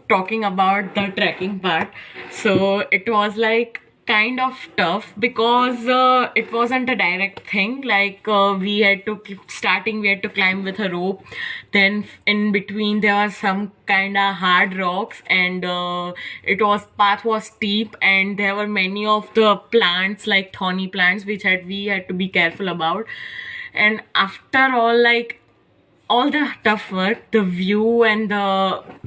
talking about the trekking part. So it was like kind of tough because it wasn't a direct thing. Like we had to starting we had to climb with a rope, then in between there was some kind of hard rocks, and it was path was steep, and there were many of the plants like thorny plants which we had to be careful about. And after all the tough work, the view and the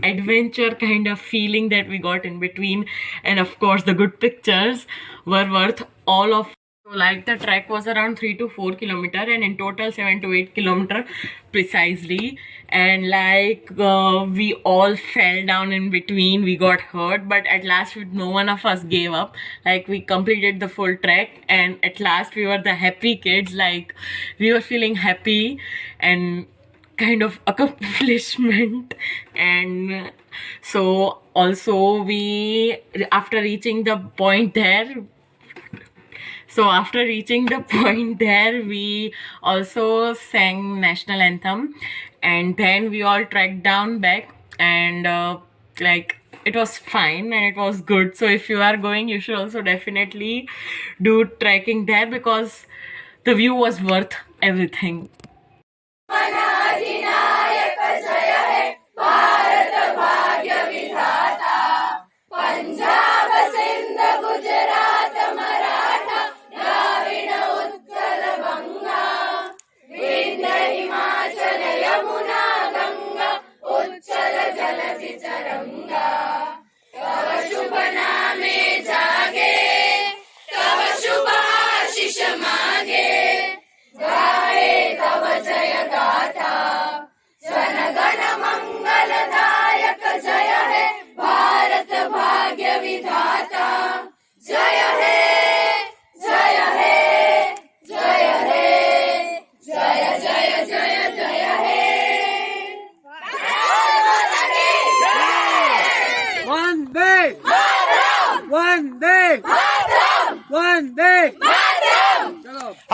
adventure kind of feeling that we got in between, and of course the good pictures were worth all of. Like the trek was around 3 to 4 kilometer, and in total 7 to 8 kilometer precisely. And like we all fell down in between, we got hurt, but at last no one of us gave up. Like we completed the full trek, and at last we were the happy kids. Like we were feeling happy and kind of accomplishment. And so also we after reaching the point there we also sang national anthem, and then we all trekked down back, and like it was fine and it was good. So if you are going, you should also definitely do trekking there because the view was worth everything.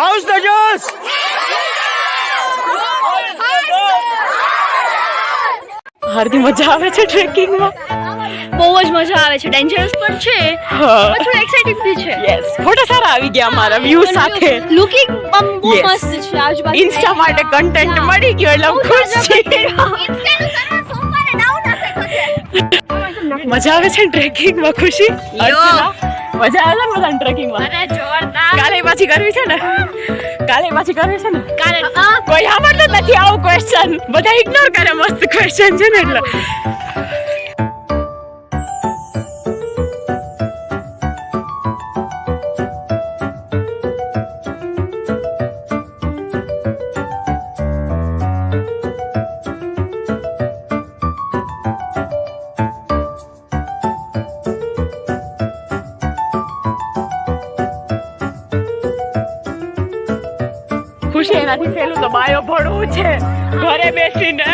How's the juice? હાર્દી મજા આવે છે tracking માં? બહુ જ મજા આવે છે. Dangerous પણ છે, પણ થોડું એક્સાઇટિંગ બી છે. યસ, ફોટો સારા આવી ગયા અમારા વ્યૂ સાથે. લુકિંગ બહુ મસ્ત છે. આજુબાજુ ઇન્સ્ટા માટે કન્ટેન્ટ મળી ગયો એટલે હું ખુશ છું. મજા આવે છે ટ્રેકિંગ માં? ખુશી મજા આવે છે ને બધાને ટ્રેકિંગ માં? અરે જોરદાર. કાલે પાછી કરવી છે ને? કાલે કોઈ સાંભળતો નથી આવું ક્વેશ્ચન, બધા ઇગ્નોર કરે. મસ્ત ક્વેશ્ચન છે ને એટલે. ખુશી એનાથી પેલું તો બાયો ભણવું છે ઘરે બેસીને.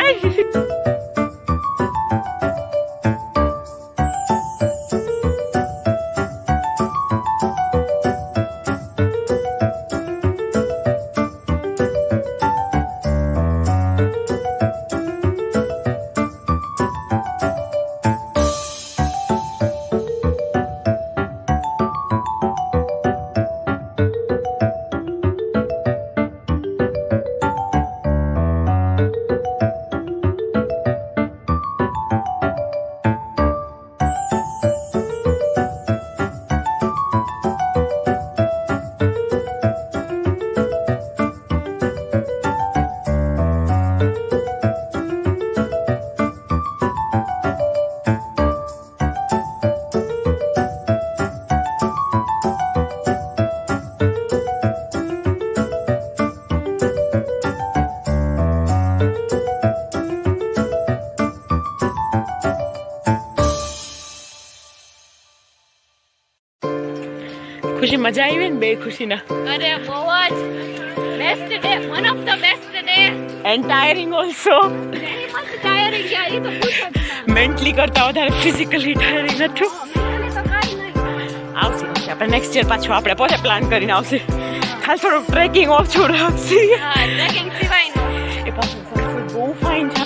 ખુશી મજા આવી ને બે ખુશીના? અરે બહુ જ best day, one of the best day. And ટાયરિંગ also. Very much ટાયરિંગ. યાર એ તો પૂછો જ ના. મેન્ટલી કરતા વધારે ફિઝિકલી ટાયરિંગ હતું. આવશે આપણે નેક્સ્ટ યર પાછું આપણે પોતે પ્લાન કરીને આવશે. ખાલી થોડુંક ટ્રેકિંગ ઓછું રાખશે. હા, ટ્રેકિંગ સિવાય એ પાછું બહુ ફાઇન છે.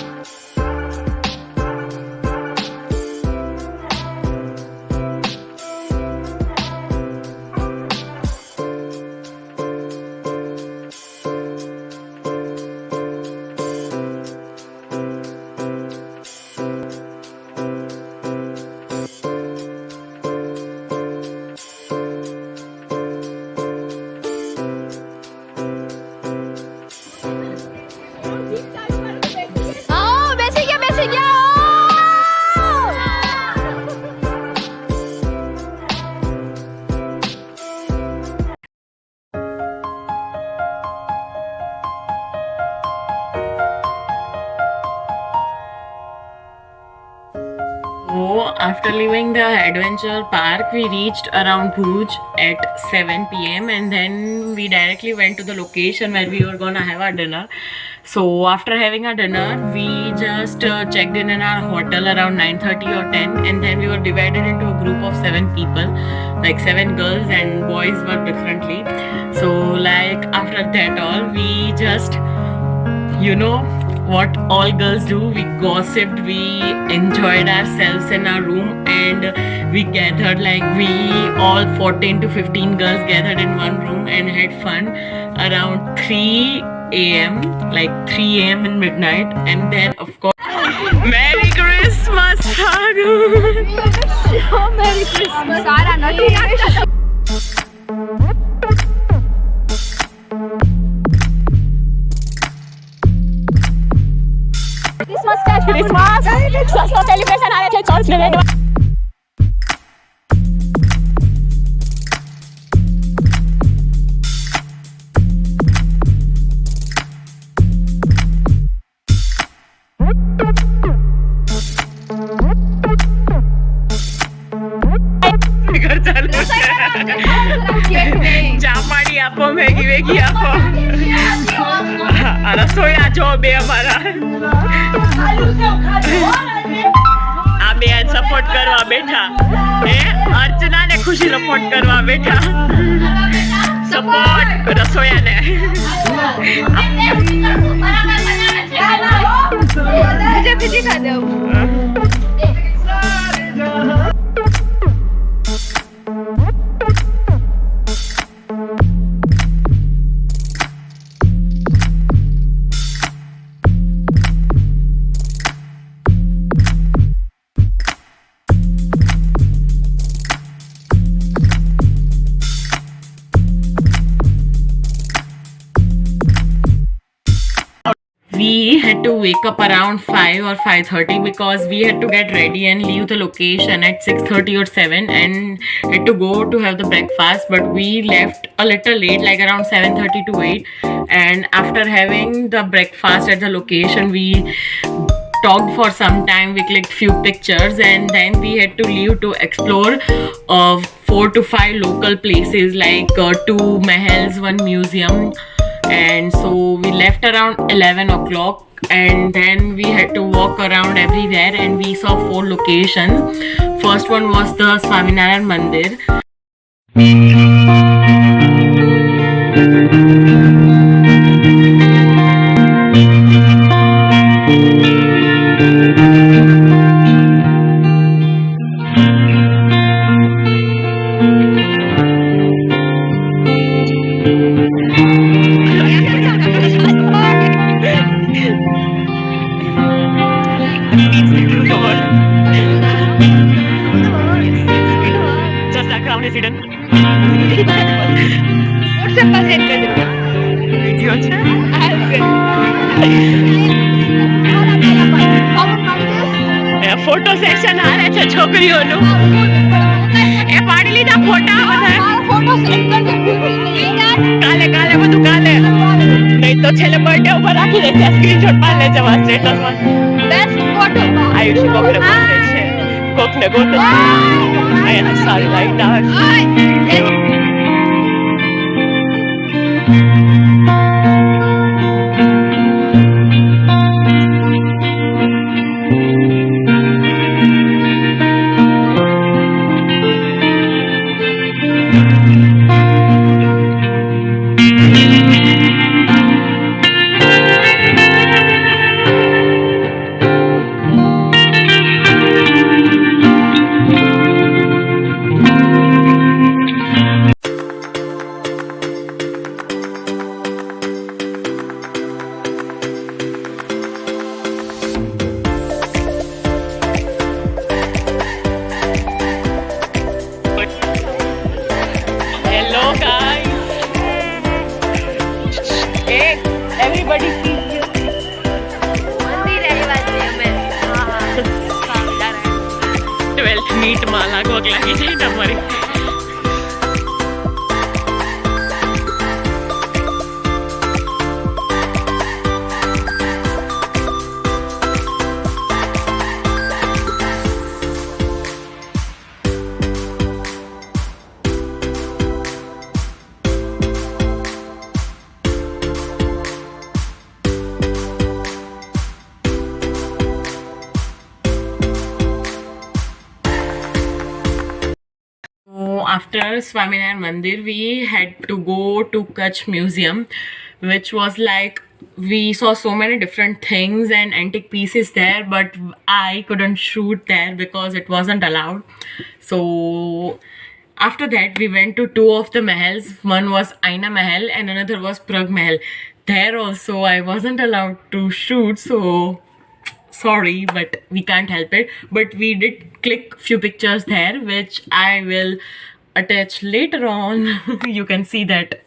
after leaving the adventure park, we reached around Bhuj at 7 p.m. and then we directly went to the location where we were gonna have our dinner. So after having our dinner, we just checked in our hotel around 9:30 or 10, and then we were divided into a group of 7 people, like 7 girls and boys were differently. So like after that all, we just, you know what all girls do, we gossiped, we enjoyed ourselves in our room, and we gathered, like we all 14 to 15 girls gathered in one room and had fun around 3 a.m., like 3 a.m. in midnight. And then of course, Merry Christmas, Sagu. Merry Christmas. Sara, not Christmas! Christmas celebration are at church today. ચાપાડી આપો Maggi વેગી આપો રસોયા જો બે અમારા આ બે support કરવા બેઠા હે અર્ચના ને ખુશી સપોર્ટ કરવા બેઠા સપોર્ટ રસોયા ને ખીચી ખા દઉં we had to wake up around 5 or 5:30 because we had to get ready and leave the location at 6:30 or 7 and had to go to have the breakfast, but we left a little late, like around 7:30 to 8. And after having the breakfast at the location, we talked for some time, we clicked few pictures, and then we had to leave to explore 4 to 5 local places, like 2 mahals, 1 museum. And so we left around 11 o'clock, and then we had to walk around everywhere, and we saw 4 locations. First one was the Swaminarayan Mandir. Photo section હારે છે છોકરીઓનું એ પાડી લીધા ફોટા બધા કાલે કાલે બધું કાલે નહીં તો છેલ્લે બર્થડે ઉપર રાખી દે ત્યાં સ્ક્રીનશોટ પાડી લેજે વા સ્ટેટસમાં બેસ્ટ ફોટો આયુષ કોકને ગોતે છે કોકને ગોતે છે અહીંયા સારી લાઈટ આવે everybody sees you. મંદિર આવી વાત છે અમે 12th meet માં લાગવગ લાગી છે તમારી after Swaminarayan Mandir, we had to go to Kutch Museum, which was like we saw so many different things and antique pieces there, but I couldn't shoot there because it wasn't allowed. So after that, we went to two of the mahals. One was Aina Mahal and another was Prag Mahal. There also, I wasn't allowed to shoot, so sorry, but we can't help it. But we did click few pictures there, which I will attach later on. You can see that.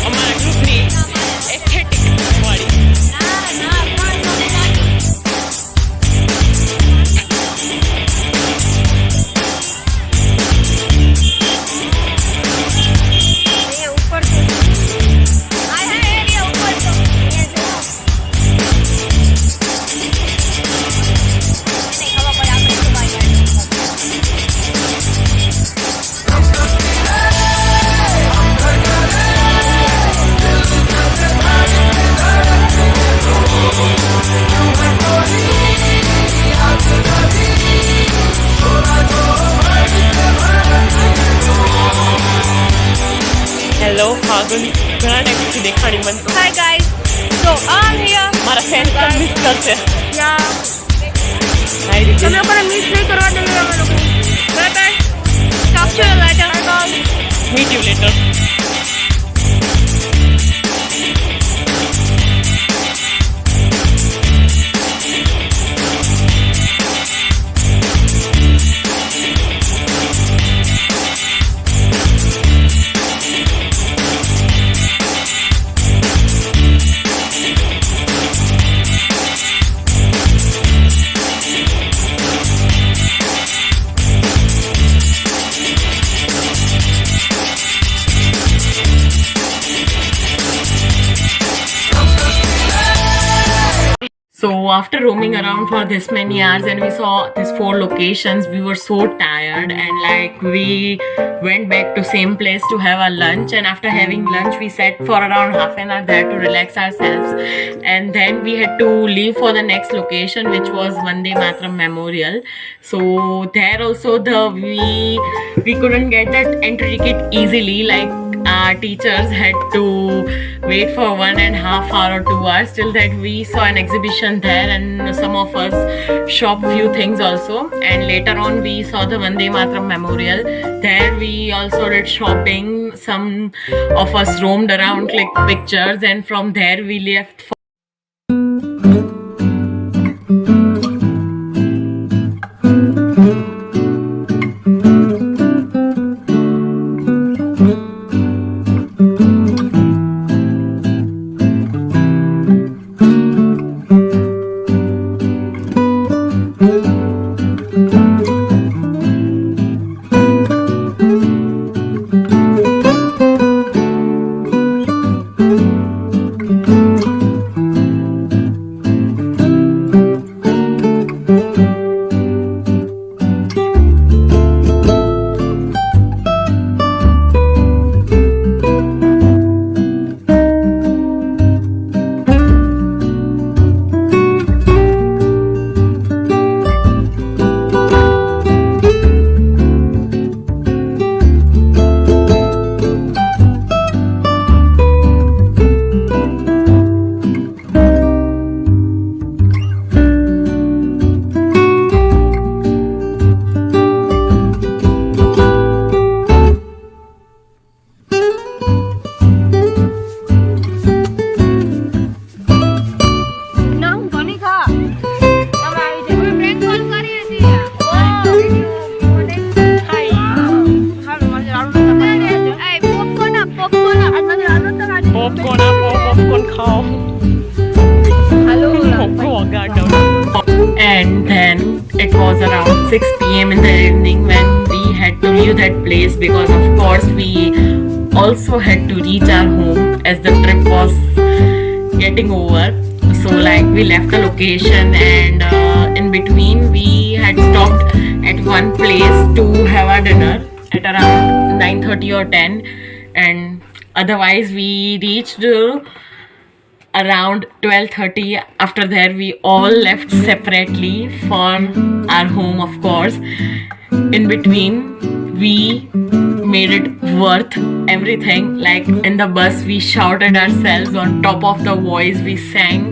અમારા ગ્રુપની aesthetic વાળી hello Fagun ઘણા ટાઈમથી દેખાણી મને Hi guys. So I'm here. મારા fan પણ miss કરશે Yeah. હાય દીદી તમે લોકોને મિસ નહીં કરવા દઈએ અમે લોકો. Bye bye. Talk to you later. Bye. Meet you letter So after roaming around for this many hours and we saw these 4 locations, we were so tired and like we went back to same place to have our lunch, and after having lunch we sat for around half an hour there to relax ourselves, and then we had to leave for the next location, which was Vande Mataram Memorial. So there also we couldn't get that entry ticket easily, like our teachers had to wait for 1.5 hours or 2 hours. Till that we saw an exhibition there and some of us shopped few things also, and later on we saw the Vande Mataram Memorial. There we also did shopping. Some of us roamed around, clicked pictures, and from there we left for and then it was around 6 p.m. in the evening when we had to leave that place, because of course we also had to reach our home as the trip was getting over. So So like we left the location, and in between we had stopped at one place to have our dinner at around 9:30 or 10, and otherwise we reached around 12:30. After that we all left separately for our home, of course. In between we made it worth everything. Like in the bus we shouted ourselves on top of the voice, we sang,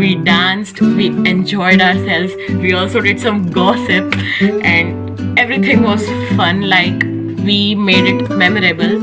we danced, we enjoyed ourselves, we also did some gossip, and everything was fun. Like we made it memorable.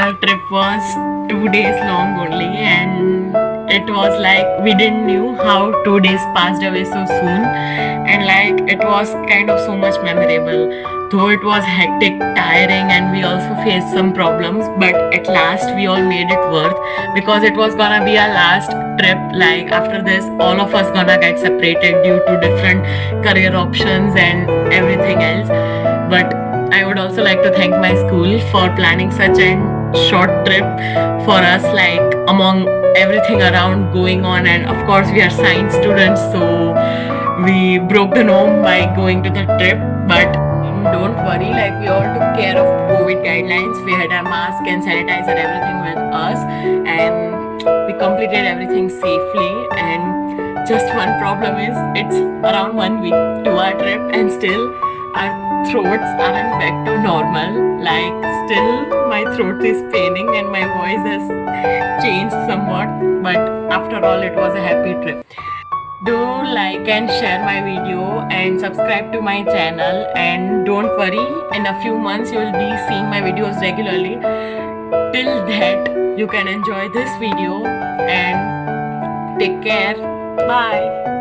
Our trip was 2 days long only, and it was like we didn't knew how 2 days passed away so soon, and like it was kind of so much memorable. Though it was hectic, tiring, and we also faced some problems, but at last we all made it worth, because it was gonna be our last trip. Like after this, all of us gonna get separated due to different career options and everything else. But I would also like to thank my school for planning such a short trip for us, like among everything around going on. And of course we are science students, so we broke the norm by going to the trip. But don't worry, like we all took care of COVID guidelines. We had our mask and sanitizer, everything with us, and we completed everything safely. And just one problem is it's around 1 week to our trip, and still our throats aren't back to normal. Like still my throat is paining and my voice has changed somewhat, but after all it was a happy trip. Do like and share my video and subscribe to my channel, and don't worry, in a few months you will be seeing my videos regularly. Till that you can enjoy this video and take care. Bye.